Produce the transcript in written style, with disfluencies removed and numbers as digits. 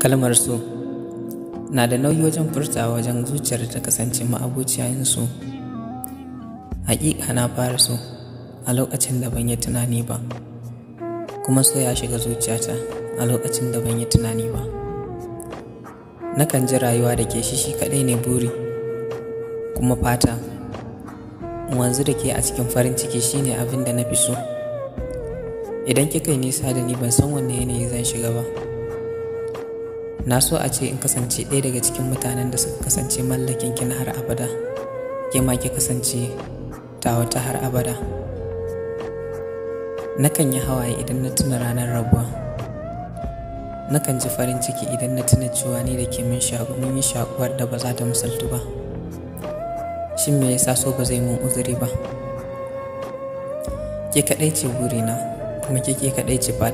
Kalmar so na da nauyi wajen furtawa wajen zuciyar ta kasance ma'abuciya yin so. Haƙiƙa na fara so a lokacin da ban yi tunani ba, kuma so ya shiga zuciyata a lokacin da ban yi tunani ba. Nakan ji rayuwa da ke shi kaɗai ne buri, kuma fata wanzu da ke a cikin farin ciki shine abin da na fi so. Idan kika yi nisa da ni ban san wanne yanayi zan shiga ba. Na so a ce in kasance ɗaya daga cikin mutanen da suka kasance mallakin ki na har abada, ke ma ki kasance tawa ta har abada. Nakan yi hawaye idan na tuna ranar rabuwa. Nakan ji farin ciki idan na tuna cewa ni da ke mun yi shakuwar da ba za ta misaltu ba. Shin me yasa so ba zai mun uzuri ba? Ke kaɗai ce burina, kuma ke kaɗai ce fata.